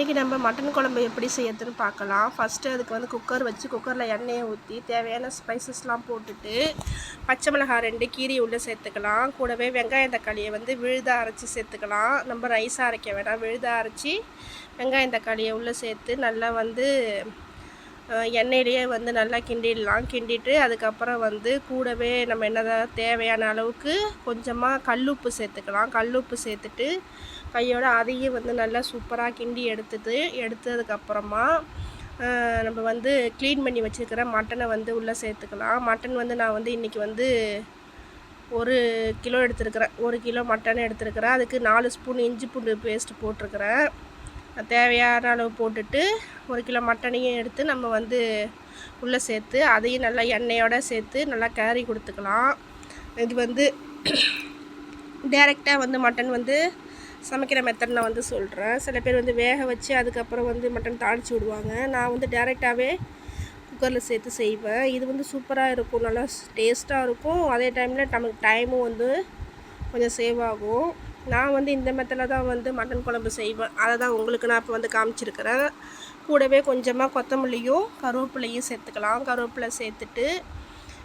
இன்றைக்கி நம்ம மட்டன் குழம்பு எப்படி செய்யறதுன்னு பார்க்கலாம். ஃபஸ்ட்டு அதுக்கு வந்து குக்கர் வச்சு குக்கரில் எண்ணெயை ஊற்றி தேவையான ஸ்பைசஸ்லாம் போட்டுட்டு பச்சை மிளகாய் 2 கீரி உள்ளே சேர்த்துக்கலாம். கூடவே வெங்காயம் தக்காளியை வந்து விழுதாக அரைச்சி சேர்த்துக்கலாம். நம்ம ரைஸாக அரைக்க வேண்டாம், விழுதாக அரைச்சி வெங்காயம் தக்காளியை உள்ளே சேர்த்து நல்லா வந்து எண்ணெயிலேயே வந்து நல்லா கிண்டிடலாம். கிண்டிட்டு அதுக்கப்புறம் வந்து கூடவே நம்ம என்னதான் தேவையான அளவுக்கு கொஞ்சமாக கல்லுப்பு சேர்த்துக்கலாம். கல்லுப்பு சேர்த்துட்டு கையோட அதையும் வந்து நல்லா சூப்பராக கிண்டி எடுத்ததுக்கப்புறமா நம்ம வந்து க்ளீன் பண்ணி வச்சுருக்கிற மட்டனை வந்து உள்ளே சேர்த்துக்கலாம். மட்டன் வந்து நான் வந்து இன்றைக்கி வந்து 1 கிலோ எடுத்துருக்கிறேன். 1 கிலோ மட்டன் எடுத்துருக்கிறேன். அதுக்கு 4 ஸ்பூன் இஞ்சி பூண்டு பேஸ்ட்டு போட்டிருக்கிறேன். தேவையான அளவு போட்டுட்டு 1 கிலோ மட்டனையும் எடுத்து நம்ம வந்து உள்ளே சேர்த்து அதையும் நல்லா எண்ணெயோடு சேர்த்து நல்லா கிளறி கொடுத்துக்கலாம். இது வந்து டைரெக்டாக வந்து மட்டன் வந்து சமைக்கிற மெத்தட் நான் வந்து சொல்கிறேன். சில பேர் வந்து வேக வச்சு அதுக்கப்புறம் வந்து மட்டன் தாளித்து விடுவாங்க. நான் வந்து டைரெக்டாகவே குக்கரில் சேர்த்து செய்வேன். இது வந்து சூப்பராக இருக்கும், நல்லா டேஸ்ட்டாக இருக்கும். அதே டைமில் நமக்கு டைமும் வந்து கொஞ்சம் சேவ் ஆகும். நான் வந்து இந்த மெத்தடில் தான் வந்து மட்டன் குழம்பு செய்வேன். அதை தான் உங்களுக்கு நான் இப்போ வந்து காமிச்சிருக்கிறேன். கூடவே கொஞ்சமாக கொத்தமல்லியும் கருவேப்பிலையும் சேர்த்துக்கலாம். கருவேப்பிலை சேர்த்துட்டு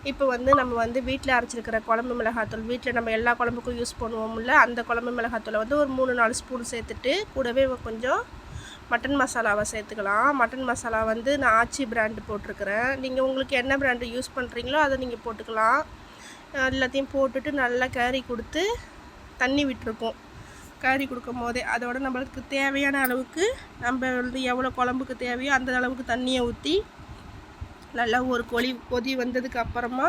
இப்போ வந்து நம்ம வந்து வீட்டில் அரைச்சிருக்கிற குழம்பு மிளகாத்தூள், வீட்டில் நம்ம எல்லா குழம்புக்கும் யூஸ் பண்ணுவோம்ல, அந்த குழம்பு மிளகாத்தூளை வந்து ஒரு 3-4 ஸ்பூன் சேர்த்துட்டு கூடவே கொஞ்சம் மட்டன் மசாலாவை சேர்த்துக்கலாம். மட்டன் மசாலா வந்து நான் ஆச்சி பிராண்டு போட்டிருக்கிறேன். நீங்கள் உங்களுக்கு என்ன பிராண்டு யூஸ் பண்ணுறீங்களோ அதை நீங்கள் போட்டுக்கலாம். எல்லாத்தையும் போட்டுட்டு நல்லா கிளறி கொடுத்து தண்ணி விட்டுருக்கோம். கறி கொடுக்கும் போதே அதோட நம்மளுக்கு தேவையான அளவுக்கு நம்ம வந்து எவ்வளோ குழம்புக்கு தேவையோ அந்த அளவுக்கு தண்ணியை ஊற்றி நல்லா ஒரு கொதி வந்ததுக்கு அப்புறமா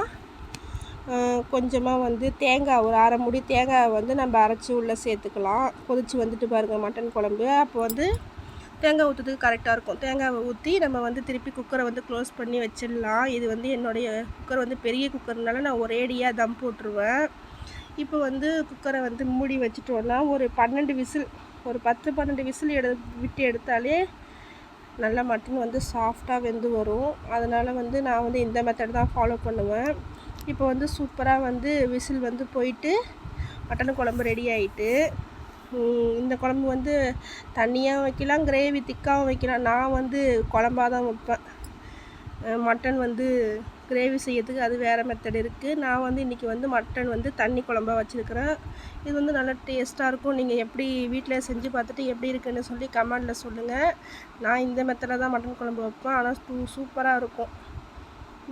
கொஞ்சமாக வந்து தேங்காய், ஒரு அரை மூடி தேங்காய் வந்து நம்ம அரைச்சி உள்ளே சேர்த்துக்கலாம். கொதித்து வந்துட்டு பாருங்கள் மட்டன் குழம்பு. அப்போ வந்து தேங்காய் ஊற்றுறதுக்கு கரெக்டாக இருக்கும். தேங்காவை ஊற்றி நம்ம வந்து திருப்பி குக்கரை வந்து க்ளோஸ் பண்ணி வச்சிடலாம். இது வந்து என்னுடைய குக்கர் வந்து பெரிய குக்கர்னால நான் ஒரேடியாக தம் போட்டுருவேன். இப்போ வந்து குக்கரை வந்து மூடி வச்சுட்டோன்னா ஒரு 12 விசில், ஒரு 10-12 விசில் விட்டு எடுத்தாலே நல்லா மட்டன் வந்து சாஃப்டாக வெந்து வரும். அதனால் வந்து நான் வந்து இந்த மெத்தட் தான் ஃபாலோ பண்ணுவேன். இப்போ வந்து சூப்பராக வந்து விசில் வந்து போயிட்டு மட்டன் குழம்பு ரெடி ஆகிட்டு, இந்த குழம்பு வந்து தண்ணியாக வைக்கலாம், கிரேவி திக்காகவும் வைக்கலாம். நான் வந்து குழம்பாக தான் வைப்பேன். மட்டன் வந்து கிரேவி செய்யறதுக்கு அது வேறு மெத்தட் இருக்குது. நான் வந்து இன்றைக்கி வந்து மட்டன் வந்து தண்ணி குழம்பா வச்சுருக்கிறேன். இது வந்து நல்லா டேஸ்ட்டாக இருக்கும். நீங்கள் எப்படி வீட்டில் செஞ்சு பார்த்துட்டு எப்படி இருக்குன்னு சொல்லி கமெண்டில் சொல்லுங்கள். நான் இந்த மெத்தடில் தான் மட்டன் குழம்பு வைப்பேன். ஆனால் சூப்பராக இருக்கும்.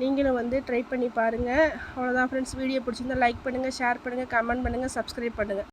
நீங்களும் வந்து ட்ரை பண்ணி பாருங்கள். அவ்வளோதான் ஃப்ரெண்ட்ஸ். வீடியோ பிடிச்சிருந்தால் லைக் பண்ணுங்கள், ஷேர் பண்ணுங்கள், கமெண்ட் பண்ணுங்கள், சப்ஸ்கிரைப் பண்ணுங்கள்.